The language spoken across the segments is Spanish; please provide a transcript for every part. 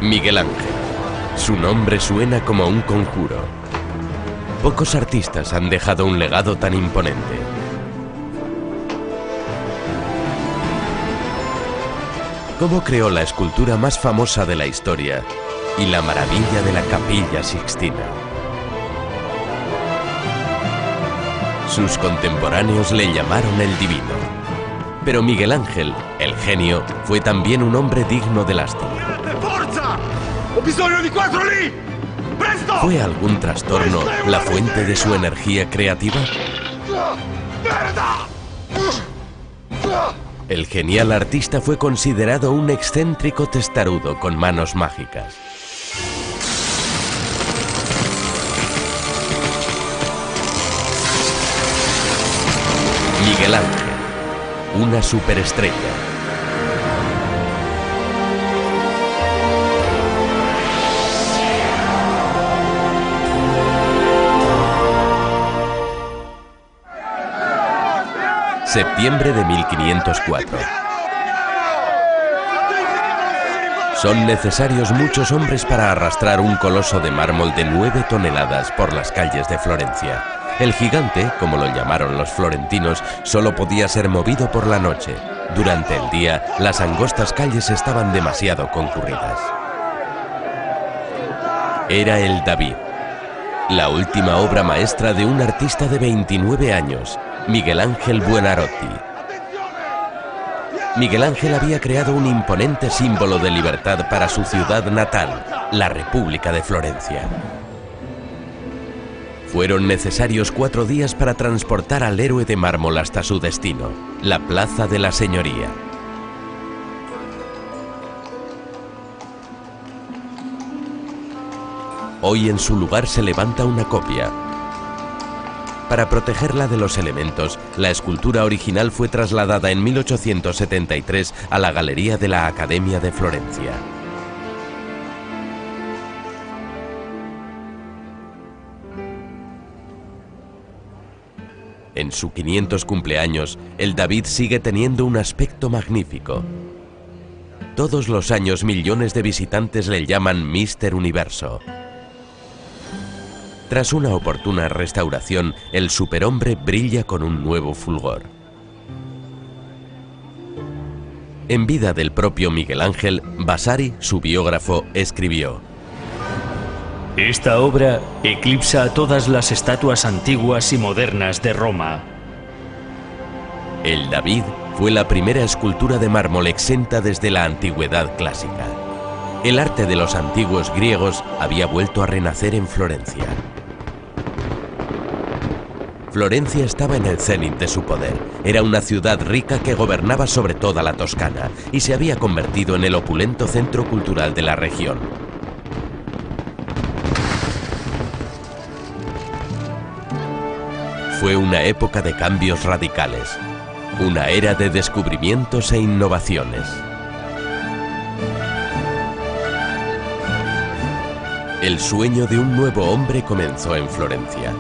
Miguel Ángel. Su nombre suena como un conjuro. Pocos artistas han dejado un legado tan imponente. ¿Cómo creó la escultura más famosa de la historia y la maravilla de la Capilla Sixtina? Sus contemporáneos le llamaron el Divino. Pero Miguel Ángel, el genio, fue también un hombre digno de lástima. ¿Fue algún trastorno la fuente de su energía creativa? El genial artista fue considerado un excéntrico testarudo con manos mágicas. Miguel Ángel, una superestrella. Septiembre de 1504. Son necesarios muchos hombres para arrastrar un coloso de mármol de 9 toneladas por las calles de Florencia. El gigante, como lo llamaron los florentinos, solo podía ser movido por la noche. Durante el día, las angostas calles estaban demasiado concurridas. Era el David, la última obra maestra de un artista de 29 años, Miguel Ángel Buonarroti. Miguel Ángel había creado un imponente símbolo de libertad para su ciudad natal, la República de Florencia. Fueron necesarios 4 días para transportar al héroe de mármol hasta su destino, la Plaza de la Señoría. Hoy en su lugar se levanta una copia. Para protegerla de los elementos, la escultura original fue trasladada en 1873 a la Galería de la Academia de Florencia. En su 500 cumpleaños, el David sigue teniendo un aspecto magnífico. Todos los años millones de visitantes le llaman Mister Universo. Tras una oportuna restauración, el superhombre brilla con un nuevo fulgor. En vida del propio Miguel Ángel, Vasari, su biógrafo, escribió: esta obra eclipsa a todas las estatuas antiguas y modernas de Roma. El David fue la primera escultura de mármol exenta desde la antigüedad clásica. El arte de los antiguos griegos había vuelto a renacer en Florencia. Florencia estaba en el cenit de su poder. Era una ciudad rica que gobernaba sobre toda la Toscana y se había convertido en el opulento centro cultural de la región. Fue una época de cambios radicales, una era de descubrimientos e innovaciones. El sueño de un nuevo hombre comenzó en Florencia.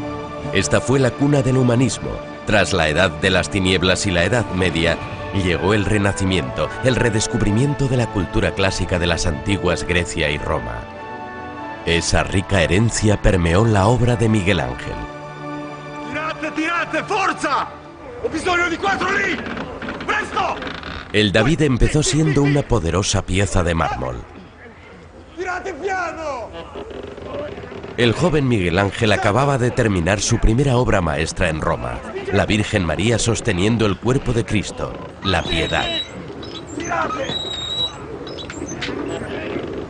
Esta fue la cuna del humanismo. Tras la Edad de las Tinieblas y la Edad Media, llegó el Renacimiento, el redescubrimiento de la cultura clásica de las antiguas Grecia y Roma. Esa rica herencia permeó la obra de Miguel Ángel. ¡Tirate, forza! ¡Ho bisogno di 4 lì! ¡Presto! El David empezó siendo una poderosa pieza de mármol. ¡Tirate piano! El joven Miguel Ángel acababa de terminar su primera obra maestra en Roma, la Virgen María sosteniendo el cuerpo de Cristo, la Piedad.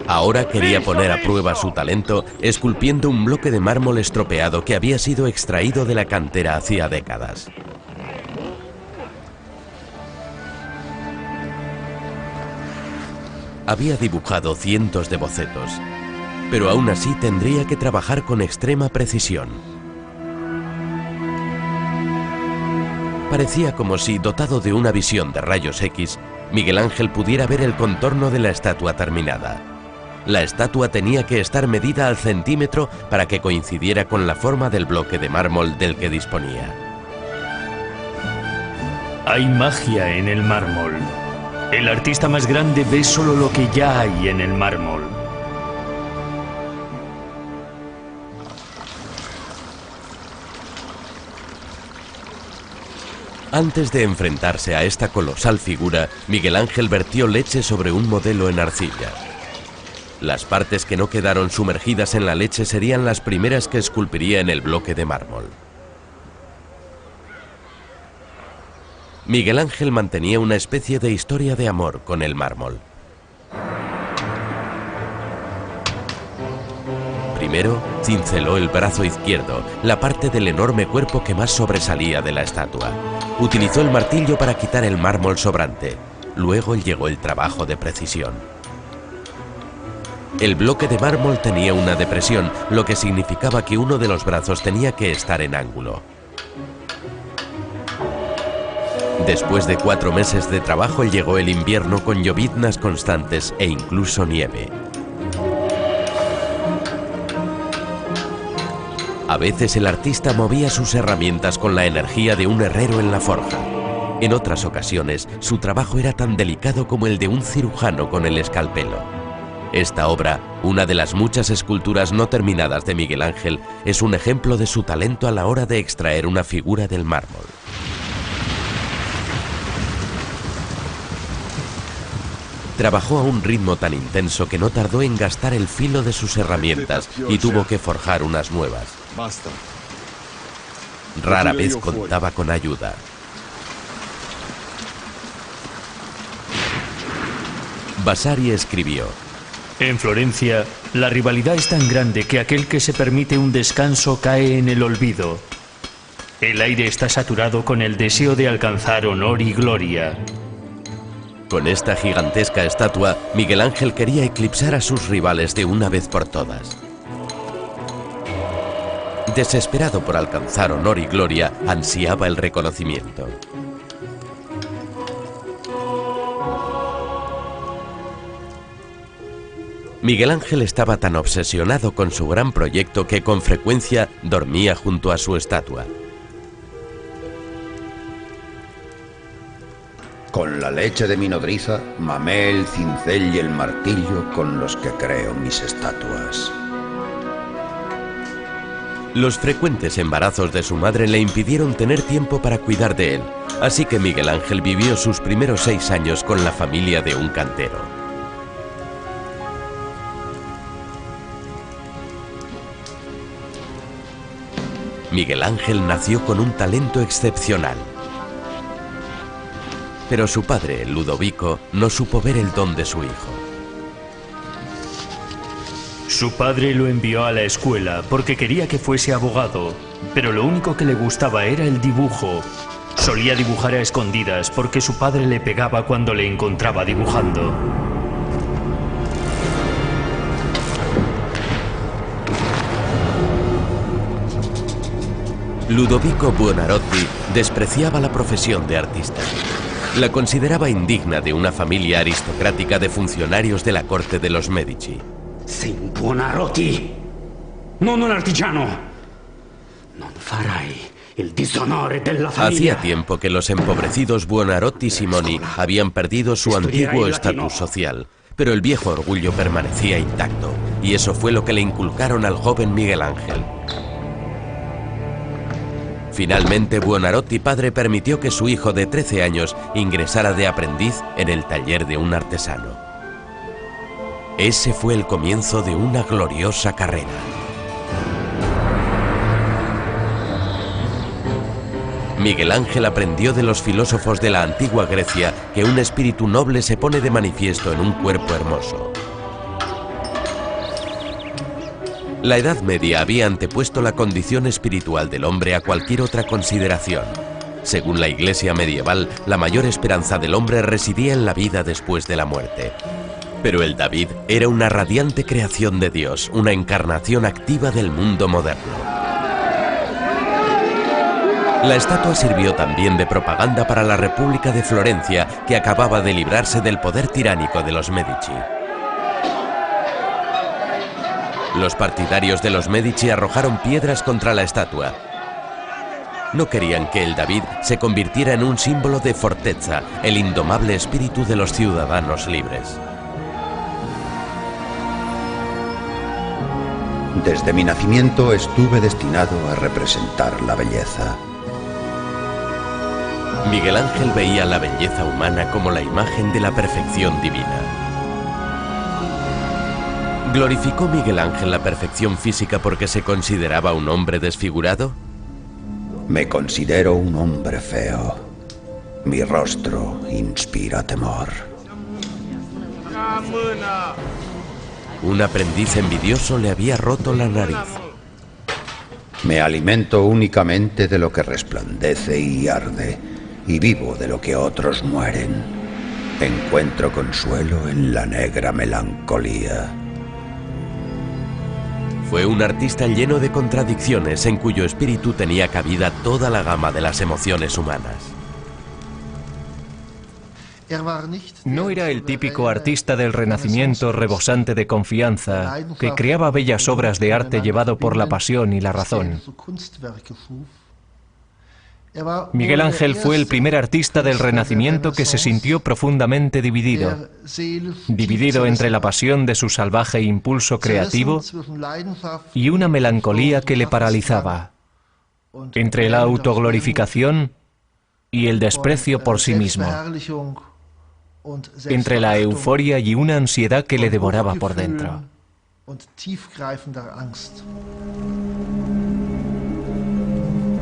Ahora quería poner a prueba su talento esculpiendo un bloque de mármol estropeado que había sido extraído de la cantera hacía décadas. Había dibujado cientos de bocetos, pero aún así tendría que trabajar con extrema precisión. Parecía como si, dotado de una visión de rayos X, Miguel Ángel pudiera ver el contorno de la estatua terminada. La estatua tenía que estar medida al centímetro para que coincidiera con la forma del bloque de mármol del que disponía. Hay magia en el mármol. El artista más grande ve solo lo que ya hay en el mármol. Antes de enfrentarse a esta colosal figura, Miguel Ángel vertió leche sobre un modelo en arcilla. Las partes que no quedaron sumergidas en la leche serían las primeras que esculpiría en el bloque de mármol. Miguel Ángel mantenía una especie de historia de amor con el mármol. Primero, cinceló el brazo izquierdo, la parte del enorme cuerpo que más sobresalía de la estatua. Utilizó el martillo para quitar el mármol sobrante. Luego llegó el trabajo de precisión. El bloque de mármol tenía una depresión, lo que significaba que uno de los brazos tenía que estar en ángulo. Después de 4 meses de trabajo llegó el invierno con lloviznas constantes e incluso nieve. A veces el artista movía sus herramientas con la energía de un herrero en la forja. En otras ocasiones, su trabajo era tan delicado como el de un cirujano con el escalpelo. Esta obra, una de las muchas esculturas no terminadas de Miguel Ángel, es un ejemplo de su talento a la hora de extraer una figura del mármol. Trabajó a un ritmo tan intenso que no tardó en gastar el filo de sus herramientas y tuvo que forjar unas nuevas. Rara vez contaba con ayuda. Vasari escribió: en Florencia, la rivalidad es tan grande que aquel que se permite un descanso cae en el olvido. El aire está saturado con el deseo de alcanzar honor y gloria. Con esta gigantesca estatua, Miguel Ángel quería eclipsar a sus rivales de una vez por todas. Desesperado por alcanzar honor y gloria, ansiaba el reconocimiento. Miguel Ángel estaba tan obsesionado con su gran proyecto que con frecuencia dormía junto a su estatua. Con la leche de mi nodriza, mamé el cincel y el martillo con los que creo mis estatuas. Los frecuentes embarazos de su madre le impidieron tener tiempo para cuidar de él, así que Miguel Ángel vivió sus primeros 6 años con la familia de un cantero. Miguel Ángel nació con un talento excepcional. Pero su padre, Ludovico, no supo ver el don de su hijo. Su padre lo envió a la escuela porque quería que fuese abogado, pero lo único que le gustaba era el dibujo. Solía dibujar a escondidas porque su padre le pegaba cuando le encontraba dibujando. Ludovico Buonarroti despreciaba la profesión de artista. La consideraba indigna de una familia aristocrática de funcionarios de la corte de los Medici. Sei un Buonarroti, non un artigiano. Non farai il disonore della familia. Hacía tiempo que los empobrecidos Buonarroti Simoni habían perdido su antiguo estatus social, pero el viejo orgullo permanecía intacto, y eso fue lo que le inculcaron al joven Miguel Ángel. Finalmente, Buonarroti padre permitió que su hijo de 13 años ingresara de aprendiz en el taller de un artesano. Ese fue el comienzo de una gloriosa carrera. Miguel Ángel aprendió de los filósofos de la antigua Grecia que un espíritu noble se pone de manifiesto en un cuerpo hermoso. La Edad Media había antepuesto la condición espiritual del hombre a cualquier otra consideración. Según la Iglesia medieval, la mayor esperanza del hombre residía en la vida después de la muerte. Pero el David era una radiante creación de Dios, una encarnación activa del mundo moderno. La estatua sirvió también de propaganda para la República de Florencia, que acababa de librarse del poder tiránico de los Medici. Los partidarios de los Medici arrojaron piedras contra la estatua. No querían que el David se convirtiera en un símbolo de fortezza, el indomable espíritu de los ciudadanos libres. Desde mi nacimiento estuve destinado a representar la belleza. Miguel Ángel veía la belleza humana como la imagen de la perfección divina. ¿Glorificó Miguel Ángel la perfección física porque se consideraba un hombre desfigurado? Me considero un hombre feo. Mi rostro inspira temor. Un aprendiz envidioso le había roto la nariz. Me alimento únicamente de lo que resplandece y arde, y vivo de lo que otros mueren. Encuentro consuelo en la negra melancolía. Fue un artista lleno de contradicciones en cuyo espíritu tenía cabida toda la gama de las emociones humanas. No era el típico artista del Renacimiento rebosante de confianza, que creaba bellas obras de arte llevado por la pasión y la razón. Miguel Ángel fue el primer artista del Renacimiento que se sintió profundamente dividido. Dividido entre la pasión de su salvaje impulso creativo y una melancolía que le paralizaba. Entre la autoglorificación y el desprecio por sí mismo. Entre la euforia y una ansiedad que le devoraba por dentro.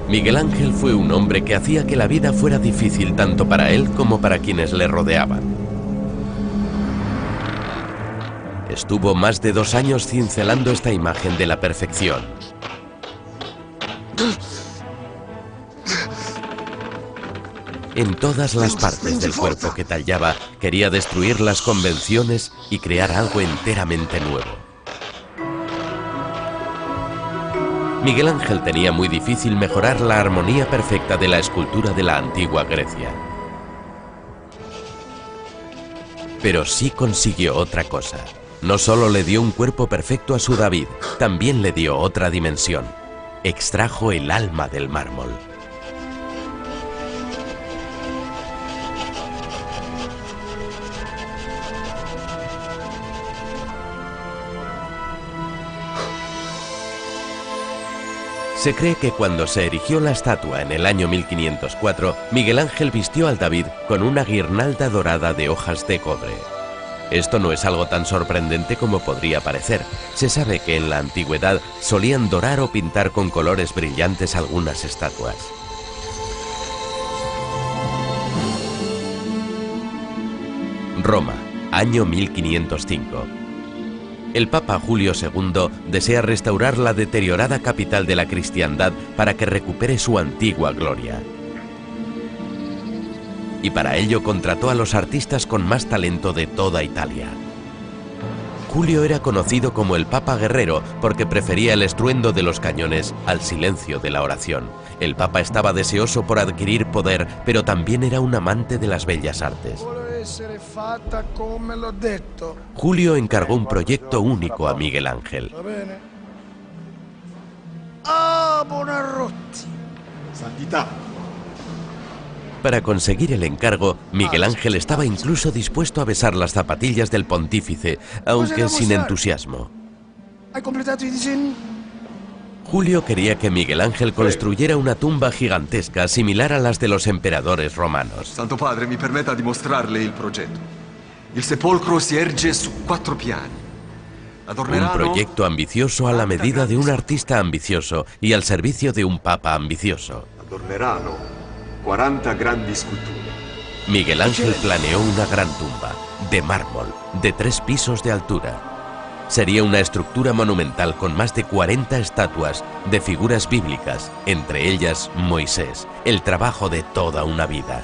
Miguel Ángel fue un hombre que hacía que la vida fuera difícil tanto para él como para quienes le rodeaban. Estuvo más de 2 años cincelando esta imagen de la perfección. En todas las partes del cuerpo que tallaba, quería destruir las convenciones y crear algo enteramente nuevo. Miguel Ángel tenía muy difícil mejorar la armonía perfecta de la escultura de la antigua Grecia. Pero sí consiguió otra cosa. No solo le dio un cuerpo perfecto a su David, también le dio otra dimensión. Extrajo el alma del mármol. Se cree que cuando se erigió la estatua en el año 1504, Miguel Ángel vistió al David con una guirnalda dorada de hojas de cobre. Esto no es algo tan sorprendente como podría parecer. Se sabe que en la antigüedad solían dorar o pintar con colores brillantes algunas estatuas. Roma, año 1505. El Papa Julio II desea restaurar la deteriorada capital de la cristiandad para que recupere su antigua gloria. Y para ello contrató a los artistas con más talento de toda Italia. Julio era conocido como el Papa Guerrero porque prefería el estruendo de los cañones al silencio de la oración. El Papa estaba deseoso por adquirir poder, pero también era un amante de las bellas artes. Julio encargó un proyecto único a Miguel Ángel. Para conseguir el encargo, Miguel Ángel estaba incluso dispuesto a besar las zapatillas del pontífice, aunque sin entusiasmo. Julio quería que Miguel Ángel construyera una tumba gigantesca similar a las de los emperadores romanos. Santo Padre, mi permetta di mostrarle il progetto. Il sepolcro si erge su 4 piani. Un proyecto ambicioso a la medida de un artista ambicioso y al servicio de un papa ambicioso. Adorneranno 40 grandi sculture. Miguel Ángel planeó una gran tumba, de mármol, de 3 pisos de altura. Sería una estructura monumental con más de 40 estatuas de figuras bíblicas, entre ellas Moisés, el trabajo de toda una vida.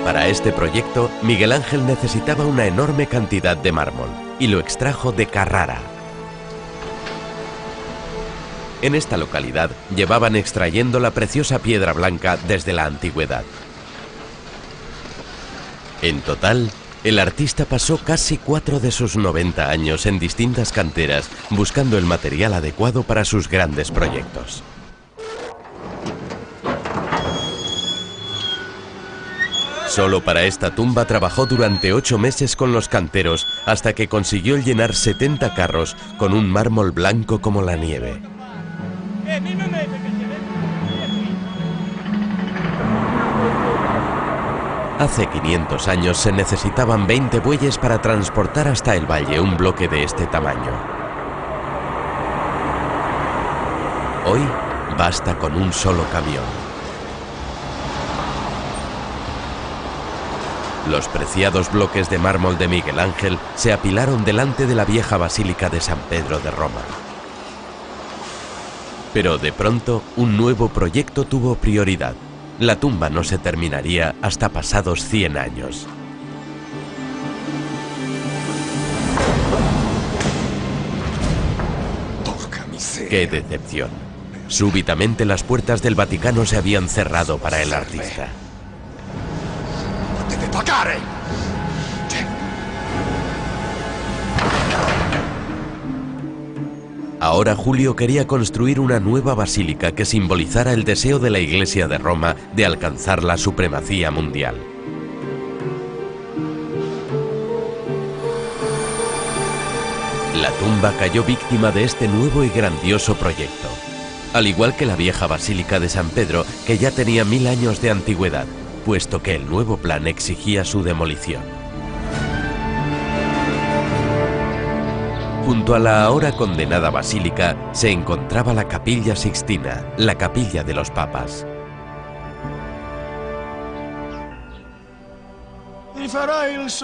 Para este proyecto, Miguel Ángel necesitaba una enorme cantidad de mármol y lo extrajo de Carrara. En esta localidad llevaban extrayendo la preciosa piedra blanca desde la antigüedad. En total, el artista pasó casi 4 de sus 90 años en distintas canteras buscando el material adecuado para sus grandes Solo para esta tumba trabajó durante 8 meses con los canteros hasta que consiguió llenar 70 carros con un mármol blanco como la nieve. Hace 500 años se necesitaban 20 bueyes para transportar hasta el valle un bloque de este tamaño. Hoy basta con un solo camión. Los preciados bloques de mármol de Miguel Ángel se apilaron delante de la vieja Basílica de San Pedro de Roma. Pero de pronto, un nuevo proyecto tuvo prioridad. La tumba no se terminaría hasta pasados 100 años. ¡Qué decepción! Súbitamente las puertas del Vaticano se habían cerrado para el artista. ¡Debe pagar! Ahora Julio quería construir una nueva basílica que simbolizara el deseo de la Iglesia de Roma de alcanzar la supremacía mundial. La tumba cayó víctima de este nuevo y grandioso proyecto, al igual que la vieja Basílica de San Pedro, que ya tenía 1000 años de antigüedad, puesto que el nuevo plan exigía su demolición. Junto a la ahora condenada basílica se encontraba la Capilla Sixtina, la capilla de los papas.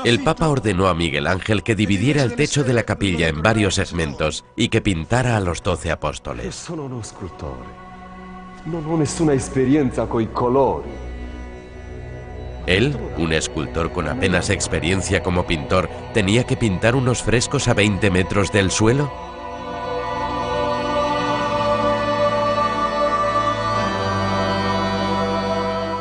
El Papa ordenó a Miguel Ángel que dividiera el techo de la capilla en varios segmentos y que pintara a los 12 apóstoles. Sono uno scultore. Non ho nessuna esperienza coi colori. Él, un escultor con apenas experiencia como pintor, tenía que pintar unos frescos a 20 metros del suelo.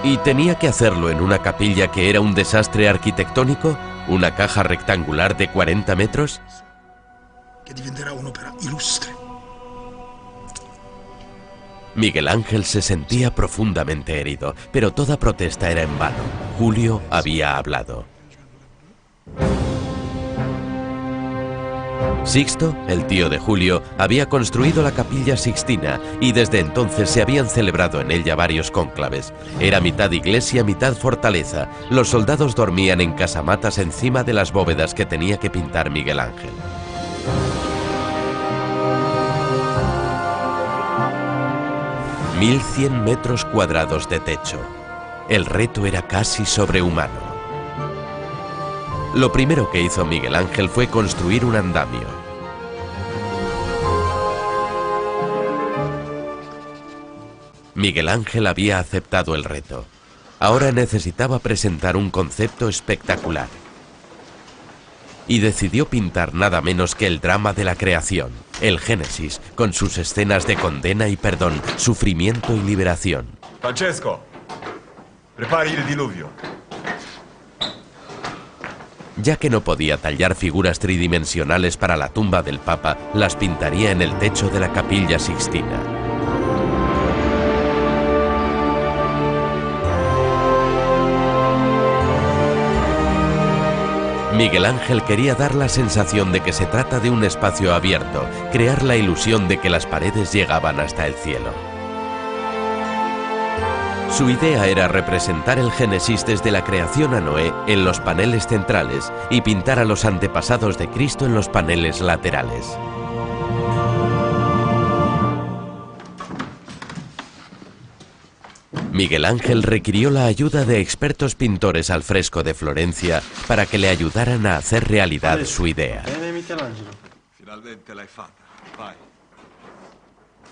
¿Y tenía que hacerlo en una capilla que era un desastre arquitectónico? ¿Una caja rectangular de 40 metros? Que diventerà un'opera illustre. Miguel Ángel se sentía profundamente herido, pero toda protesta era en vano. Julio había hablado. Sixto, el tío de Julio, había construido la Capilla Sixtina y desde entonces se habían celebrado en ella varios cónclaves. Era mitad iglesia, mitad fortaleza. Los soldados dormían en casamatas encima de las bóvedas que tenía que pintar Miguel Ángel. $1100 metros cuadrados de techo. El reto era casi sobrehumano. Lo primero que hizo Miguel Ángel fue construir un andamio. Miguel Ángel había aceptado el reto. Ahora necesitaba presentar un concepto espectacular. Y decidió pintar nada menos que el drama de la creación, el Génesis, con sus escenas de condena y perdón, sufrimiento y liberación. Francesco, prepari il diluvio. Ya que no podía tallar figuras tridimensionales para la tumba del Papa, las pintaría en el techo de la Capilla Sixtina. Miguel Ángel quería dar la sensación de que se trata de un espacio abierto, crear la ilusión de que las paredes llegaban hasta el cielo. Su idea era representar el Génesis desde la creación a Noé en los paneles centrales y pintar a los antepasados de Cristo en los paneles laterales. Miguel Ángel requirió la ayuda de expertos pintores al fresco de Florencia para que le ayudaran a hacer realidad su idea.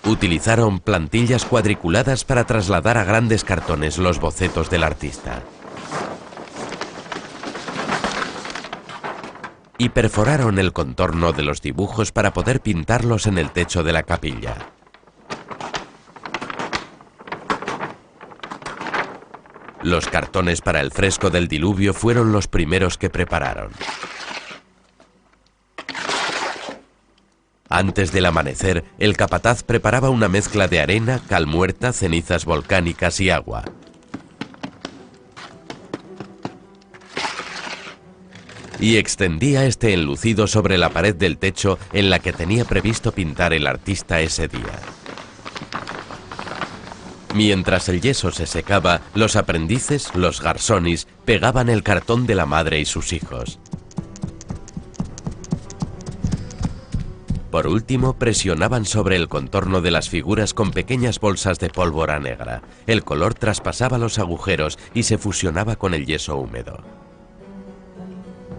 Utilizaron plantillas cuadriculadas para trasladar a grandes cartones los bocetos del artista. Y perforaron el contorno de los dibujos para poder pintarlos en el techo de la capilla. Los cartones para el fresco del diluvio fueron los primeros que prepararon. Antes del amanecer, el capataz preparaba una mezcla de arena, cal muerta, cenizas volcánicas y agua. y extendía este enlucido sobre la pared del techo en la que tenía previsto pintar el artista ese día. Mientras el yeso se secaba, los aprendices, los garsonis, pegaban el cartón de la madre y sus hijos. Por último, presionaban sobre el contorno de las figuras con pequeñas bolsas de pólvora negra. El color traspasaba los agujeros y se fusionaba con el yeso húmedo.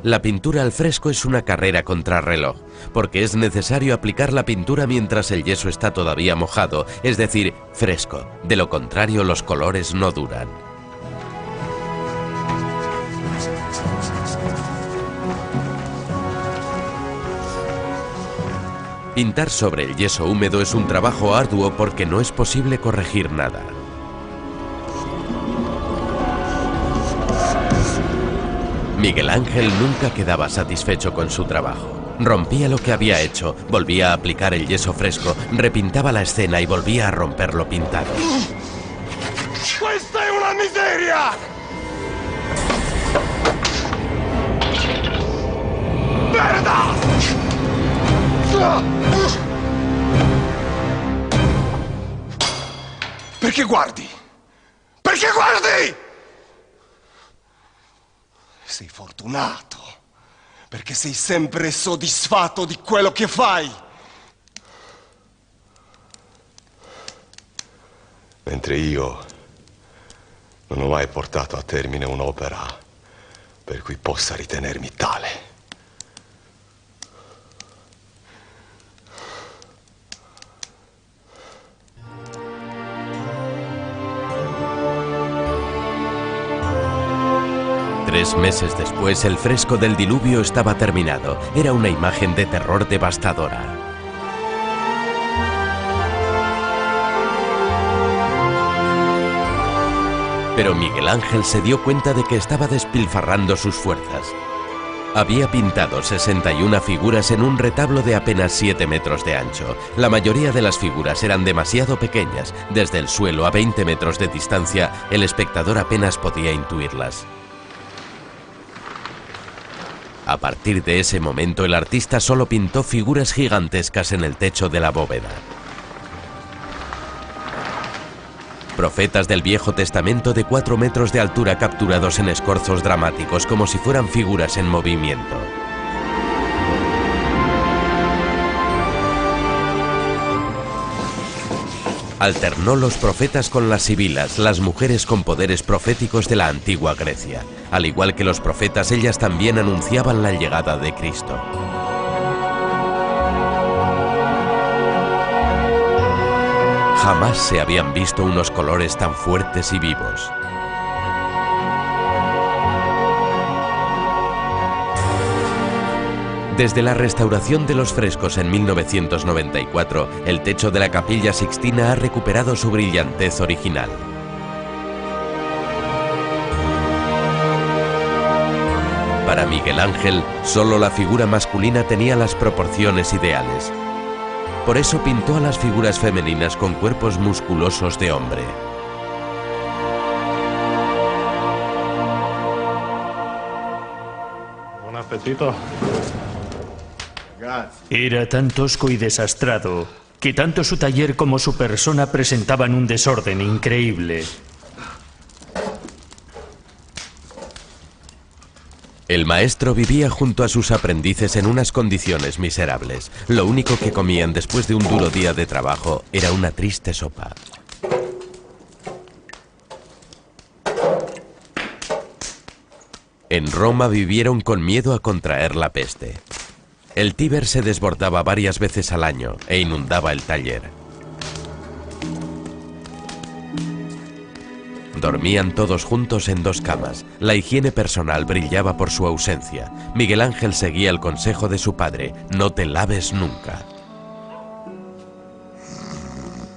La pintura al fresco es una carrera contrarreloj, porque es necesario aplicar la pintura mientras el yeso está todavía mojado, es decir, fresco. De lo contrario, los colores no duran. Pintar sobre el yeso húmedo es un trabajo arduo porque no es posible corregir nada. Miguel Ángel nunca quedaba satisfecho con su trabajo. Rompía lo que había hecho, volvía a aplicar el yeso fresco, repintaba la escena y volvía a romper lo pintado. ¡Questa è una miseria! ¡Merda! Perché guardi? Perché guardi? Sei fortunato, perché sei sempre soddisfatto di quello che fai. Mentre io non ho mai portato a termine un'opera per cui possa ritenermi tale. Tres meses después, el fresco del diluvio estaba terminado. Era una imagen de terror devastadora. Pero Miguel Ángel se dio cuenta de que estaba despilfarrando sus fuerzas. Había pintado 61 figuras en un retablo de apenas 7 metros de ancho. La mayoría de las figuras eran demasiado pequeñas. Desde el suelo a 20 metros de distancia, el espectador apenas podía intuirlas. A partir de ese momento, el artista solo pintó figuras gigantescas en el techo de la bóveda. Profetas del Viejo Testamento de 4 metros de altura capturados en escorzos dramáticos como si fueran figuras en movimiento. Alternó los profetas con las sibilas, las mujeres con poderes proféticos de la antigua Grecia. Al igual que los profetas, ellas también anunciaban la llegada de Cristo. Jamás se habían visto unos colores tan fuertes y vivos. Desde la restauración de los frescos en 1994, el techo de la Capilla Sixtina ha recuperado su brillantez original. Para Miguel Ángel, solo la figura masculina tenía las proporciones ideales. Por eso pintó a las figuras femeninas con cuerpos musculosos de hombre. Buen apetito. Era tan tosco y desastrado que tanto su taller como su persona presentaban un desorden increíble. El maestro vivía junto a sus aprendices en unas condiciones miserables. Lo único que comían después de un duro día de trabajo era una triste sopa. En Roma vivieron con miedo a contraer la peste. El Tíber se desbordaba varias veces al año e inundaba el taller. Dormían todos juntos en 2 camas. La higiene personal brillaba por su ausencia. Miguel Ángel seguía el consejo de su padre: no te laves nunca.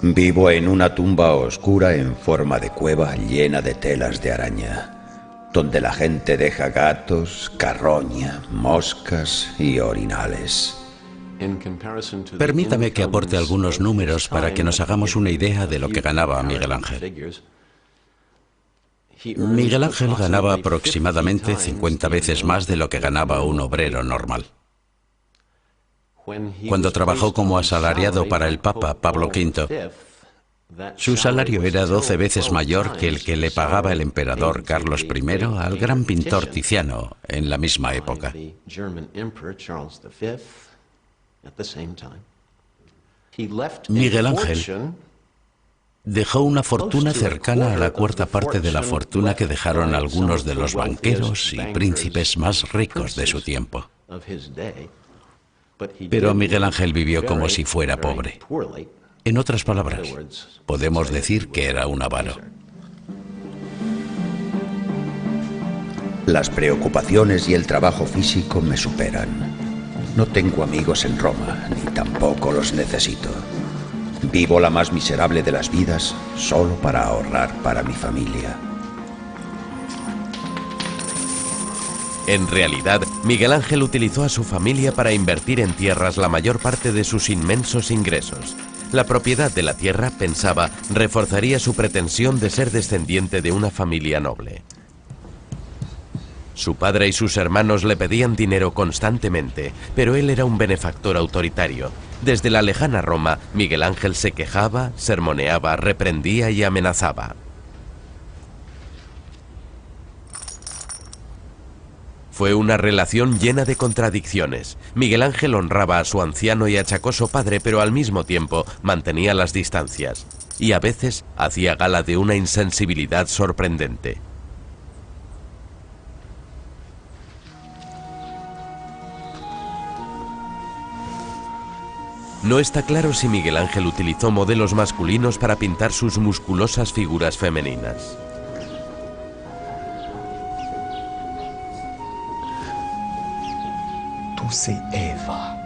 Vivo en una tumba oscura en forma de cueva llena de telas de araña, donde la gente deja gatos, carroña, moscas y orinales. Permítame que aporte algunos números para que nos hagamos una idea de lo que ganaba Miguel Ángel. Miguel Ángel ganaba aproximadamente 50 veces más de lo que ganaba un obrero normal. Cuando trabajó como asalariado para el Papa Pablo V, su salario era 12 veces mayor que el que le pagaba el emperador Carlos I al gran pintor Tiziano en la misma época. Miguel Ángel dejó una fortuna cercana a la cuarta parte de la fortuna que dejaron algunos de los banqueros y príncipes más ricos de su tiempo. Pero Miguel Ángel vivió como si fuera pobre. En otras palabras, podemos decir que era un avaro. Las preocupaciones y el trabajo físico me superan. No tengo amigos en Roma, ni tampoco los necesito. Vivo la más miserable de las vidas solo para ahorrar para mi familia. En realidad, Miguel Ángel utilizó a su familia para invertir en tierras la mayor parte de sus inmensos ingresos. La propiedad de la tierra, pensaba, reforzaría su pretensión de ser descendiente de una familia noble. Su padre y sus hermanos le pedían dinero constantemente, pero él era un benefactor autoritario. Desde la lejana Roma, Miguel Ángel se quejaba, sermoneaba, reprendía y amenazaba. Fue una relación llena de contradicciones. Miguel Ángel honraba a su anciano y achacoso padre, pero al mismo tiempo mantenía las distancias. Y a veces hacía gala de una insensibilidad sorprendente. No está claro si Miguel Ángel utilizó modelos masculinos para pintar sus musculosas figuras femeninas. Tú sei Eva.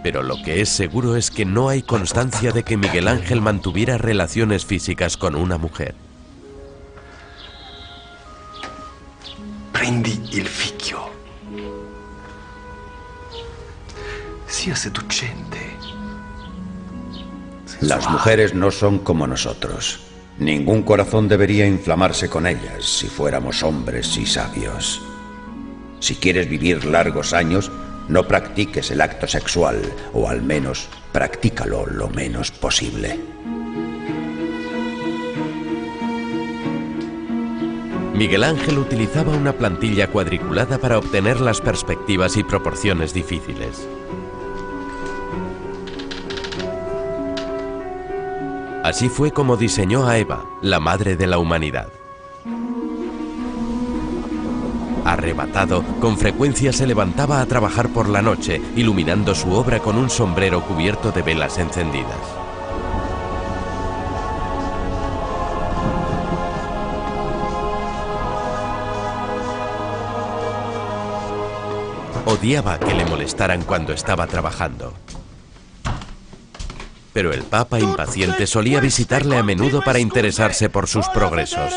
Pero lo que es seguro es que no hay constancia de que Miguel Ángel mantuviera relaciones físicas con una mujer. Prendi il fichio. Sia seducente. Las mujeres no son como nosotros. Ningún corazón debería inflamarse con ellas si fuéramos hombres y sabios. Si quieres vivir largos años, no practiques el acto sexual, o al menos practícalo lo menos posible. Miguel Ángel utilizaba una plantilla cuadriculada para obtener las perspectivas y proporciones difíciles. Así fue como diseñó a Eva, la madre de la humanidad. Arrebatado, con frecuencia se levantaba a trabajar por la noche, iluminando su obra con un sombrero cubierto de velas encendidas. Odiaba que le molestaran cuando estaba trabajando. Pero el Papa, impaciente, solía visitarle a menudo para interesarse por sus progresos.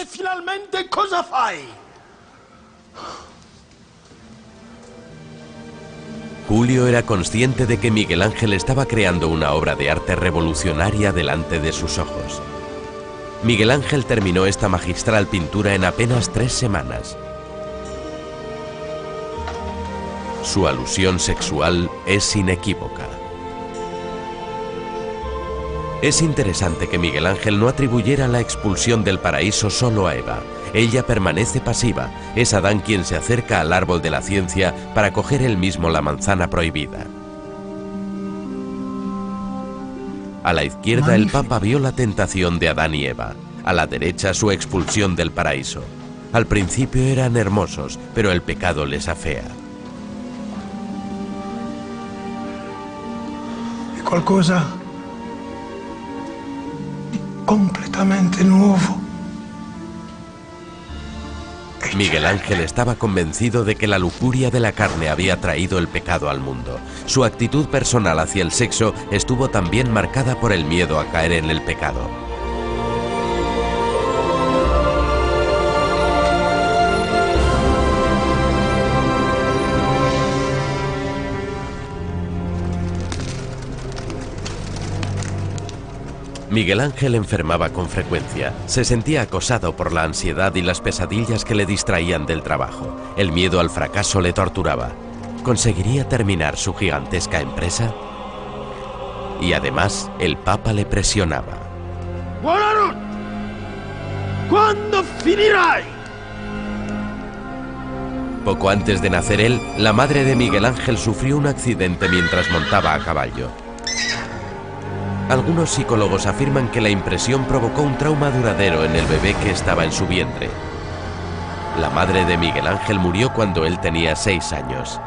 Julio era consciente de que Miguel Ángel estaba creando una obra de arte revolucionaria delante de sus ojos. Miguel Ángel terminó esta magistral pintura en apenas 3 semanas. Su alusión sexual es inequívoca. Es interesante que Miguel Ángel no atribuyera la expulsión del paraíso solo a Eva. Ella permanece pasiva. Es Adán quien se acerca al árbol de la ciencia para coger él mismo la manzana prohibida. A la izquierda el Papa vio la tentación de Adán y Eva. A la derecha su expulsión del paraíso. Al principio eran hermosos, pero el pecado les afea. È qualcosa di completamente nuovo. Miguel Ángel estaba convencido de que la lujuria de la carne había traído el pecado al mundo. Su actitud personal hacia el sexo estuvo también marcada por el miedo a caer en el pecado. Miguel Ángel enfermaba con frecuencia. Se sentía acosado por la ansiedad y las pesadillas que le distraían del trabajo. El miedo al fracaso le torturaba. ¿Conseguiría terminar su gigantesca empresa? Y además, el Papa le presionaba. ¡Buonanotte! ¿Cuándo finirai? Poco antes de nacer él, la madre de Miguel Ángel sufrió un accidente mientras montaba a caballo. Algunos psicólogos afirman que la impresión provocó un trauma duradero en el bebé que estaba en su vientre. La madre de Miguel Ángel murió cuando él tenía 6 años.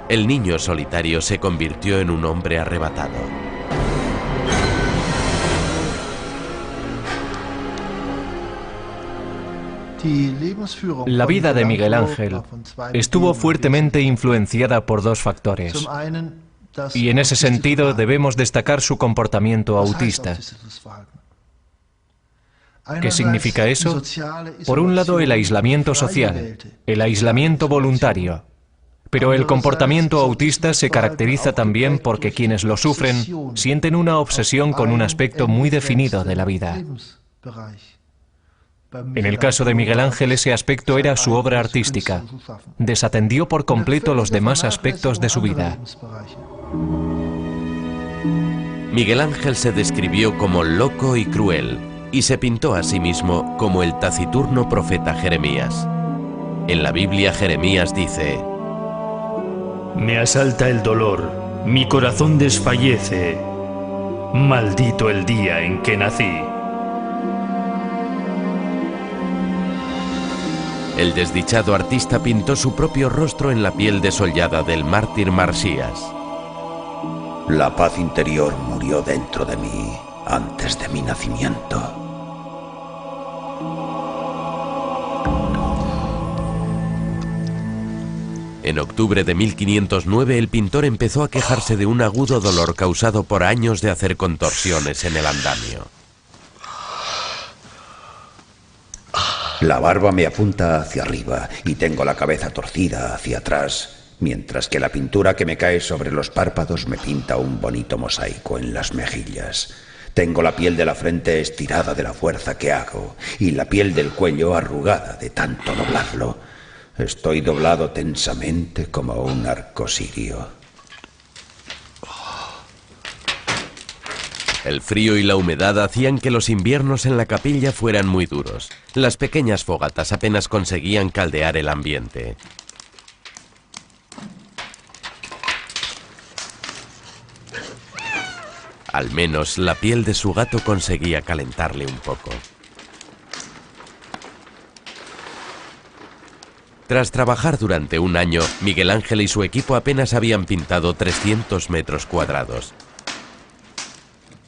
El niño solitario se convirtió en un hombre arrebatado. La vida de Miguel Ángel estuvo fuertemente influenciada por 2 factores. Y en ese sentido debemos destacar su comportamiento autista. ¿Qué significa eso? Por un lado, el aislamiento social, el aislamiento voluntario. Pero el comportamiento autista se caracteriza también porque quienes lo sufren sienten una obsesión con un aspecto muy definido de la vida. En el caso de Miguel Ángel, ese aspecto era su obra artística. Desatendió por completo los demás aspectos de su vida. Miguel Ángel se describió como loco y cruel, y se pintó a sí mismo como el taciturno profeta Jeremías. En la Biblia, Jeremías dice: Me asalta el dolor, mi corazón desfallece. Maldito el día en que nací. El desdichado artista pintó su propio rostro en la piel desollada del mártir Marsías. La paz interior murió dentro de mí antes de mi nacimiento. En octubre de 1509, el pintor empezó a quejarse de un agudo dolor causado por años de hacer contorsiones en el andamio. La barba me apunta hacia arriba y tengo la cabeza torcida hacia atrás, mientras que la pintura que me cae sobre los párpados me pinta un bonito mosaico en las mejillas. Tengo la piel de la frente estirada de la fuerza que hago y la piel del cuello arrugada de tanto doblarlo. Estoy doblado tensamente como un arco sirio. El frío y la humedad hacían que los inviernos en la capilla fueran muy duros. Las pequeñas fogatas apenas conseguían caldear el ambiente. Al menos la piel de su gato conseguía calentarle un poco. Tras trabajar durante un año, Miguel Ángel y su equipo apenas habían pintado 300 metros cuadrados.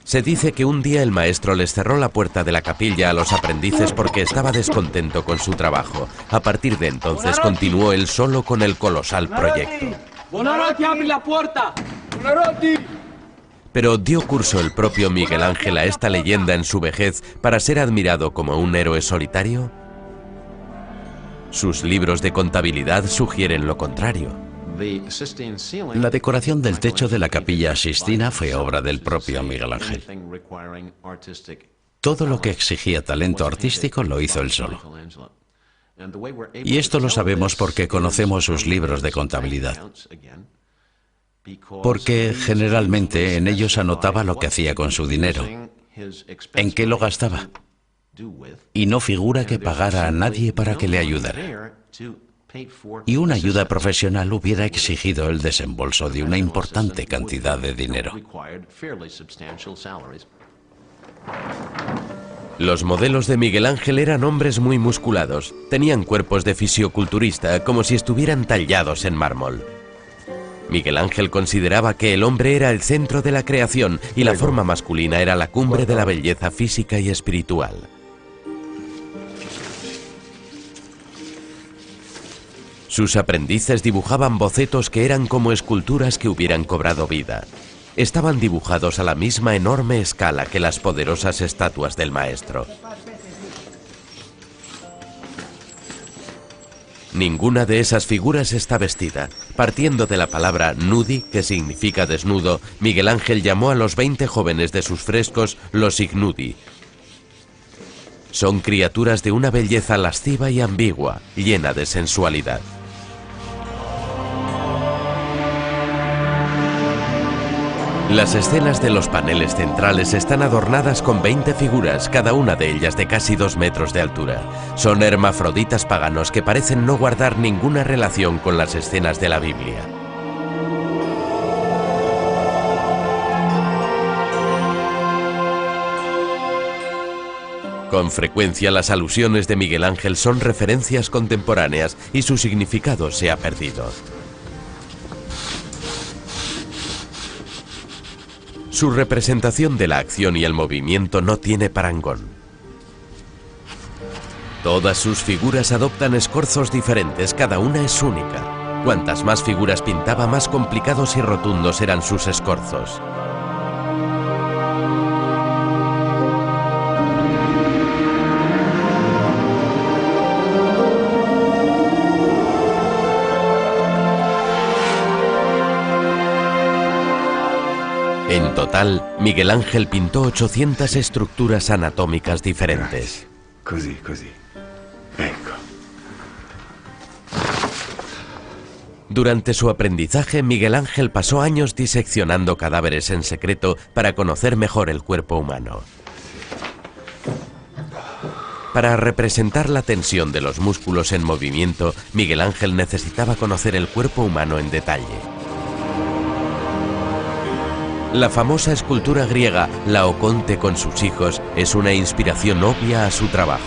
Se dice que un día el maestro les cerró la puerta de la capilla a los aprendices porque estaba descontento con su trabajo. A partir de entonces continuó él solo con el colosal proyecto. ¡Buonanotte, abre la puerta! ¡Buonanotte! Pero dio curso el propio Miguel Ángel a esta leyenda en su vejez para ser admirado como un héroe solitario. Sus libros de contabilidad sugieren lo contrario. La decoración del techo de la Capilla Sistina fue obra del propio Miguel Ángel. Todo lo que exigía talento artístico lo hizo él solo. Y esto lo sabemos porque conocemos sus libros de contabilidad. Porque generalmente en ellos anotaba lo que hacía con su dinero, en qué lo gastaba, y no figura que pagara a nadie para que le ayudara. Y una ayuda profesional hubiera exigido el desembolso de una importante cantidad de dinero. Los modelos de Miguel Ángel eran hombres muy musculados. Tenían cuerpos de fisioculturista, como si estuvieran tallados en mármol. Miguel Ángel consideraba que el hombre era el centro de la creación y la forma masculina era la cumbre de la belleza física y espiritual. Sus aprendices dibujaban bocetos que eran como esculturas que hubieran cobrado vida. Estaban dibujados a la misma enorme escala que las poderosas estatuas del maestro. Ninguna de esas figuras está vestida. Partiendo de la palabra nudi, que significa desnudo, Miguel Ángel llamó a los 20 jóvenes de sus frescos los ignudi. Son criaturas de una belleza lasciva y ambigua, llena de sensualidad. Las escenas de los paneles centrales están adornadas con 20 figuras, cada una de ellas de casi 2 metros de altura. Son hermafroditas paganos que parecen no guardar ninguna relación con las escenas de la Biblia. Con frecuencia las alusiones de Miguel Ángel son referencias contemporáneas y su significado se ha perdido. Su representación de la acción y el movimiento no tiene parangón. Todas sus figuras adoptan escorzos diferentes, cada una es única. Cuantas más figuras pintaba, más complicados y rotundos eran sus escorzos. En total, Miguel Ángel pintó 800 estructuras anatómicas diferentes. Così. Ecco. Durante su aprendizaje, Miguel Ángel pasó años diseccionando cadáveres en secreto para conocer mejor el cuerpo humano. Para representar la tensión de los músculos en movimiento, Miguel Ángel necesitaba conocer el cuerpo humano en detalle. La famosa escultura griega Laoconte con sus hijos es una inspiración obvia a su trabajo.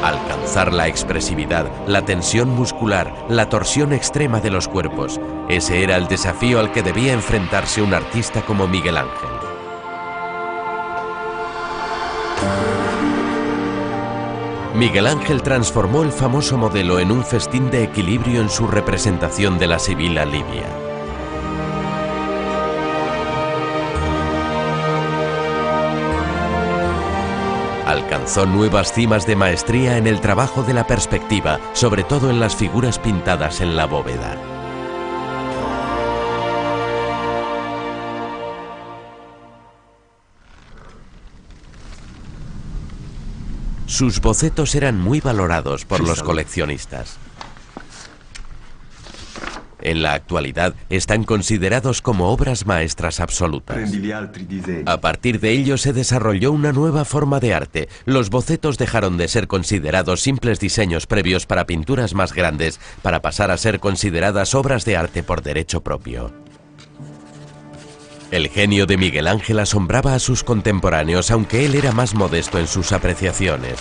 Alcanzar la expresividad, la tensión muscular, la torsión extrema de los cuerpos, ese era el desafío al que debía enfrentarse un artista como Miguel Ángel. Miguel Ángel transformó el famoso modelo en un festín de equilibrio en su representación de la Sibila Livia. Alcanzó nuevas cimas de maestría en el trabajo de la perspectiva, sobre todo en las figuras pintadas en la bóveda. Sus bocetos eran muy valorados por los coleccionistas. En la actualidad están considerados como obras maestras absolutas. A partir de ello se desarrolló una nueva forma de arte. Los bocetos dejaron de ser considerados simples diseños previos para pinturas más grandes, para pasar a ser consideradas obras de arte por derecho propio. El genio de Miguel Ángel asombraba a sus contemporáneos, aunque él era más modesto en sus apreciaciones.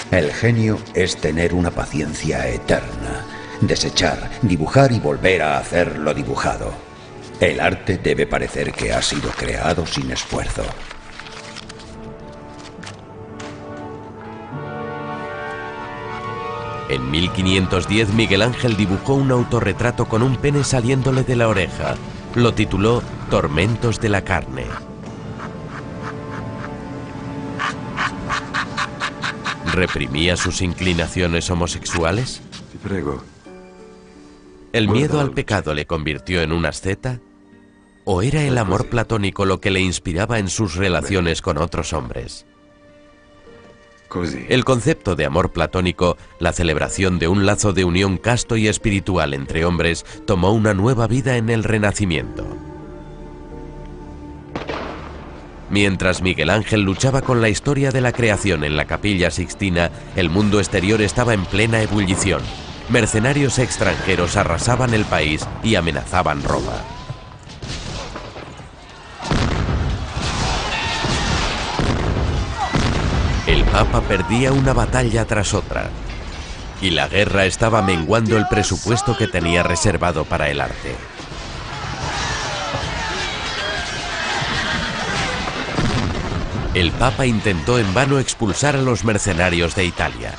El genio es tener una paciencia eterna, desechar, dibujar y volver a hacer lo dibujado. El arte debe parecer que ha sido creado sin esfuerzo. En 1510 Miguel Ángel dibujó un autorretrato con un pene saliéndole de la oreja. Lo tituló Tormentos de la carne. ¿Reprimía sus inclinaciones homosexuales? Te prego. ¿El miedo al pecado le convirtió en un asceta? ¿O era el amor platónico lo que le inspiraba en sus relaciones con otros hombres? El concepto de amor platónico, la celebración de un lazo de unión casto y espiritual entre hombres, tomó una nueva vida en el Renacimiento. Mientras Miguel Ángel luchaba con la historia de la creación en la Capilla Sixtina, el mundo exterior estaba en plena ebullición. Mercenarios extranjeros arrasaban el país y amenazaban Roma. El Papa perdía una batalla tras otra, y la guerra estaba menguando el presupuesto que tenía reservado para el arte. El Papa intentó en vano expulsar a los mercenarios de Italia.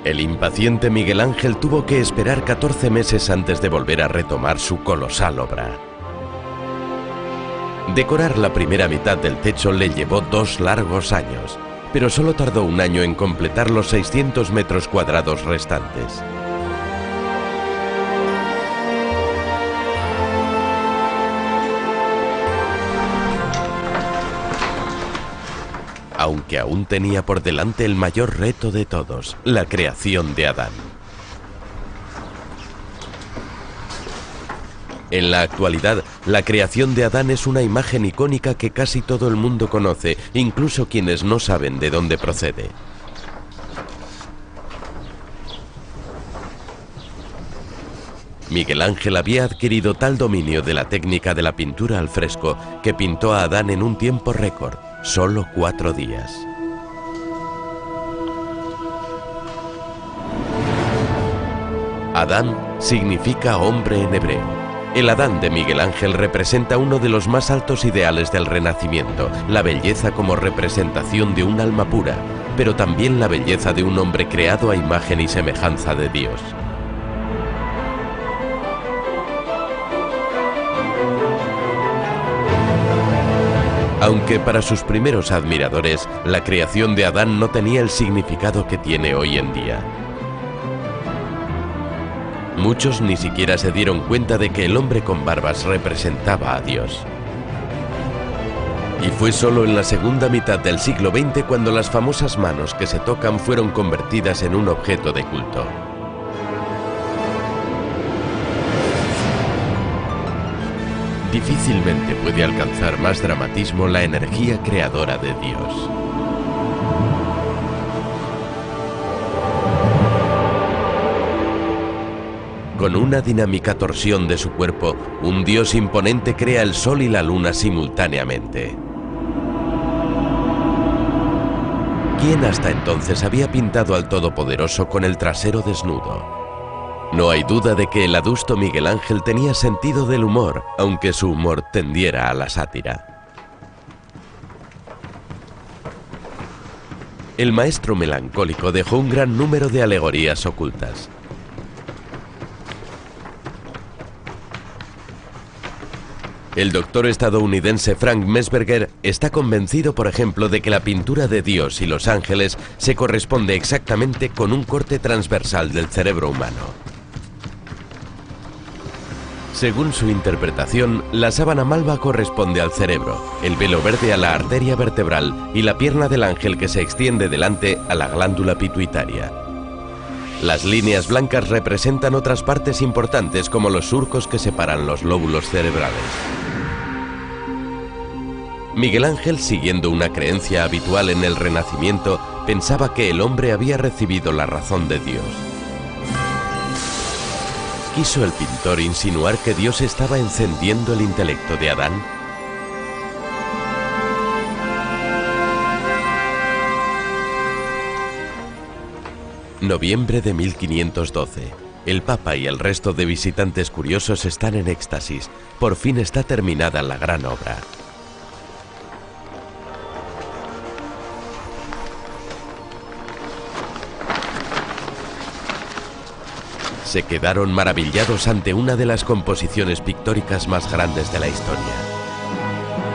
El impaciente Miguel Ángel tuvo que esperar 14 meses antes de volver a retomar su colosal obra. Decorar la primera mitad del techo le llevó 2 largos años, pero solo tardó un año en completar los 600 metros cuadrados restantes. Aunque aún tenía por delante el mayor reto de todos, la creación de Adán. En la actualidad, la creación de Adán es una imagen icónica que casi todo el mundo conoce, incluso quienes no saben de dónde procede. Miguel Ángel había adquirido tal dominio de la técnica de la pintura al fresco que pintó a Adán en un tiempo récord, solo 4 días. Adán significa hombre en hebreo. El Adán de Miguel Ángel representa uno de los más altos ideales del Renacimiento, la belleza como representación de un alma pura, pero también la belleza de un hombre creado a imagen y semejanza de Dios. Aunque para sus primeros admiradores, la creación de Adán no tenía el significado que tiene hoy en día. Muchos ni siquiera se dieron cuenta de que el hombre con barbas representaba a Dios. Y fue solo en la segunda mitad del siglo XX cuando las famosas manos que se tocan fueron convertidas en un objeto de culto. Difícilmente puede alcanzar más dramatismo la energía creadora de Dios. Con una dinámica torsión de su cuerpo, un Dios imponente crea el sol y la luna simultáneamente. ¿Quién hasta entonces había pintado al Todopoderoso con el trasero desnudo? No hay duda de que el adusto Miguel Ángel tenía sentido del humor, aunque su humor tendiera a la sátira. El maestro melancólico dejó un gran número de alegorías ocultas. El doctor estadounidense Frank Mesberger está convencido, por ejemplo, de que la pintura de Dios y los ángeles se corresponde exactamente con un corte transversal del cerebro humano. Según su interpretación, la sábana malva corresponde al cerebro, el velo verde a la arteria vertebral y la pierna del ángel que se extiende delante a la glándula pituitaria. Las líneas blancas representan otras partes importantes como los surcos que separan los lóbulos cerebrales. Miguel Ángel, siguiendo una creencia habitual en el Renacimiento, pensaba que el hombre había recibido la razón de Dios. ¿Quiso el pintor insinuar que Dios estaba encendiendo el intelecto de Adán? Noviembre de 1512. El Papa y el resto de visitantes curiosos están en éxtasis. Por fin está terminada la gran obra. Se quedaron maravillados ante una de las composiciones pictóricas más grandes de la historia.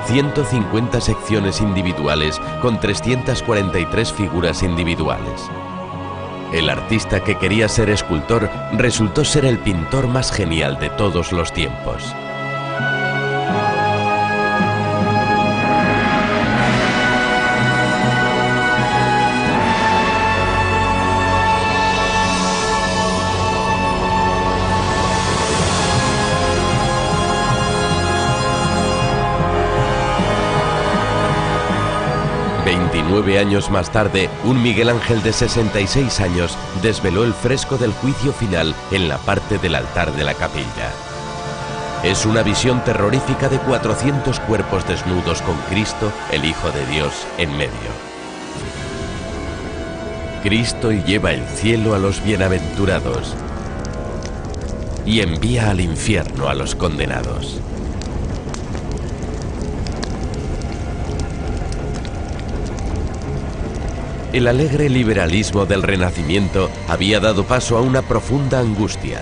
150 secciones individuales con 343 figuras individuales. El artista que quería ser escultor resultó ser el pintor más genial de todos los tiempos. Nueve años más tarde, un Miguel Ángel de 66 años desveló el fresco del juicio final en la parte del altar de la capilla. Es una visión terrorífica de 400 cuerpos desnudos con Cristo, el Hijo de Dios, en medio. Cristo lleva el cielo a los bienaventurados y envía al infierno a los condenados. El alegre liberalismo del Renacimiento había dado paso a una profunda angustia.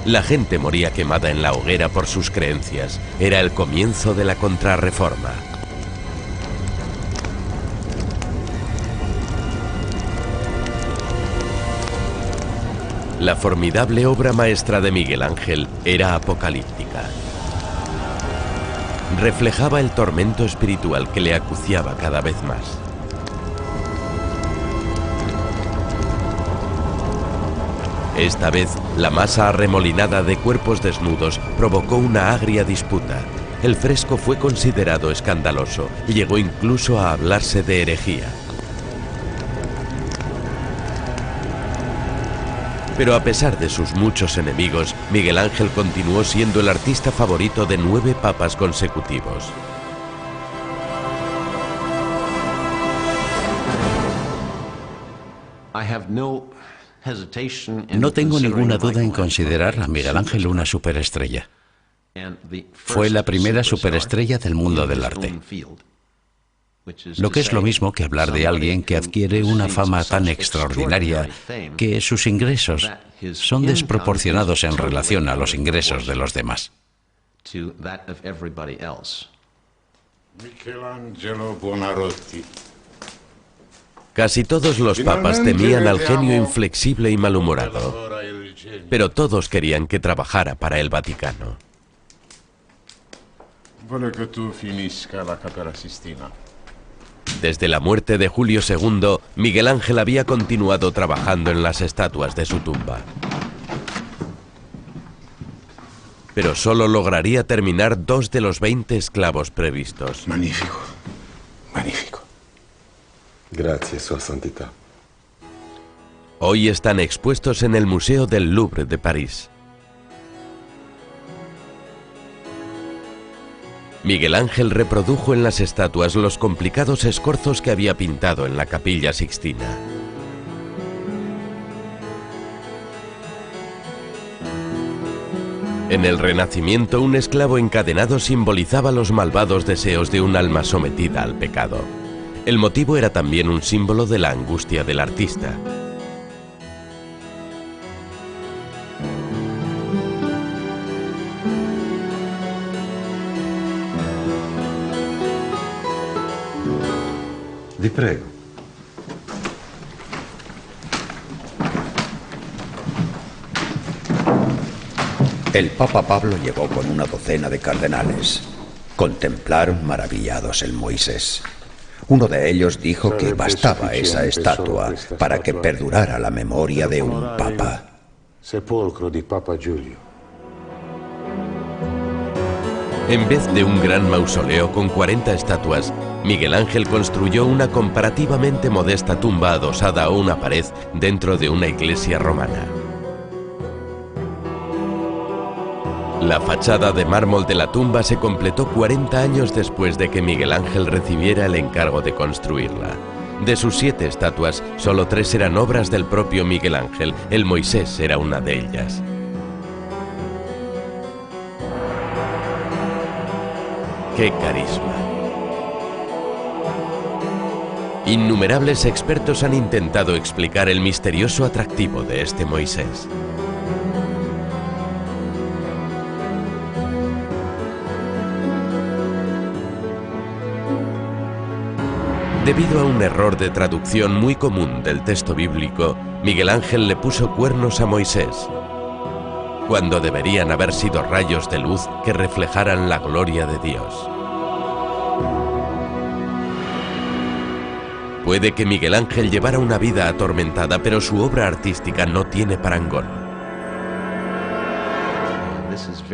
La gente moría quemada en la hoguera por sus creencias. Era el comienzo de la Contrarreforma. La formidable obra maestra de Miguel Ángel era apocalíptica. Reflejaba el tormento espiritual que le acuciaba cada vez más. Esta vez, la masa arremolinada de cuerpos desnudos provocó una agria disputa. El fresco fue considerado escandaloso y llegó incluso a hablarse de herejía. Pero a pesar de sus muchos enemigos, Miguel Ángel continuó siendo el artista favorito de 9 papas consecutivos. No tengo ninguna duda en considerar a Miguel Ángel una superestrella. Fue la primera superestrella del mundo del arte. Lo que es lo mismo que hablar de alguien que adquiere una fama tan extraordinaria que sus ingresos son desproporcionados en relación a los ingresos de los demás. Michelangelo Buonarroti. Casi todos los papas temían al genio inflexible y malhumorado, pero todos querían que trabajara para el Vaticano. Vuole che tu finisca la Capella Sistina. Desde la muerte de Julio II, Miguel Ángel había continuado trabajando en las estatuas de su tumba. Pero solo lograría terminar 2 de los 20 esclavos previstos. Magnífico, magnífico. Grazie, Sua Santità. Hoy están expuestos en el Museo del Louvre de París. Miguel Ángel reprodujo en las estatuas los complicados escorzos que había pintado en la Capilla Sixtina. En el Renacimiento, un esclavo encadenado simbolizaba los malvados deseos de un alma sometida al pecado. El motivo era también un símbolo de la angustia del artista. Vi prego. El Papa Pablo llegó con una docena de cardenales. Contemplaron maravillados el Moisés. Uno de ellos dijo que bastaba esa estatua para que perdurara la memoria de un papa. Sepolcro di Papa Giulio. En vez de un gran mausoleo con 40 estatuas, Miguel Ángel construyó una comparativamente modesta tumba adosada a una pared dentro de una iglesia romana. La fachada de mármol de la tumba se completó 40 años después de que Miguel Ángel recibiera el encargo de construirla. De sus 7 estatuas, solo 3 eran obras del propio Miguel Ángel. El Moisés era una de ellas. ¡Qué carisma! Innumerables expertos han intentado explicar el misterioso atractivo de este Moisés. Debido a un error de traducción muy común del texto bíblico, Miguel Ángel le puso cuernos a Moisés, cuando deberían haber sido rayos de luz que reflejaran la gloria de Dios. Puede que Miguel Ángel llevara una vida atormentada, pero su obra artística no tiene parangón.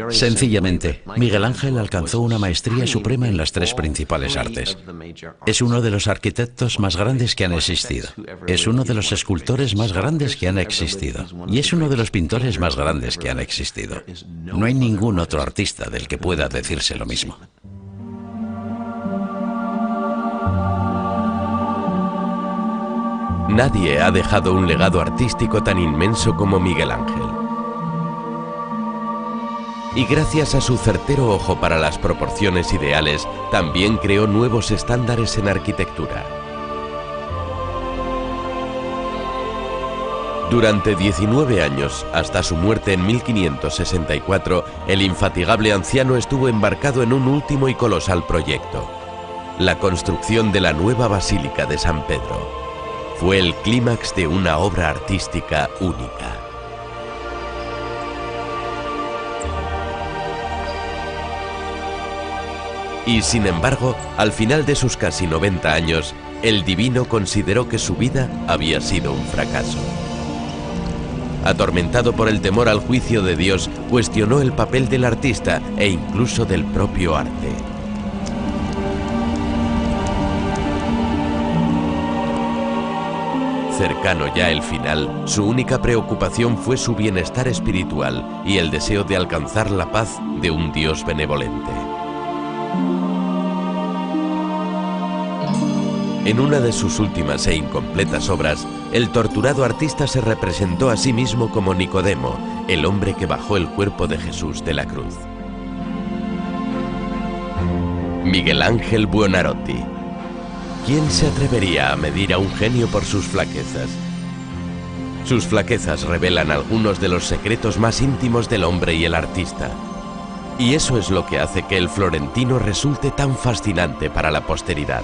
Sencillamente, Miguel Ángel alcanzó una maestría suprema en las 3 principales artes. Es uno de los arquitectos más grandes que han existido. Es uno de los escultores más grandes que han existido. Y es uno de los pintores más grandes que han existido. No hay ningún otro artista del que pueda decirse lo mismo. Nadie ha dejado un legado artístico tan inmenso como Miguel Ángel. Y gracias a su certero ojo para las proporciones ideales, también creó nuevos estándares en arquitectura. Durante 19 años, hasta su muerte en 1564, el infatigable anciano estuvo embarcado en un último y colosal proyecto: la construcción de la nueva Basílica de San Pedro. Fue el clímax de una obra artística única. Y sin embargo, al final de sus casi 90 años, el divino consideró que su vida había sido un fracaso. Atormentado por el temor al juicio de Dios, cuestionó el papel del artista e incluso del propio arte. Cercano ya el final, su única preocupación fue su bienestar espiritual y el deseo de alcanzar la paz de un Dios benevolente. En una de sus últimas e incompletas obras, el torturado artista se representó a sí mismo como Nicodemo, el hombre que bajó el cuerpo de Jesús de la cruz. Miguel Ángel Buonarroti. ¿Quién se atrevería a medir a un genio por sus flaquezas? Sus flaquezas revelan algunos de los secretos más íntimos del hombre y el artista. Y eso es lo que hace que el florentino resulte tan fascinante para la posteridad.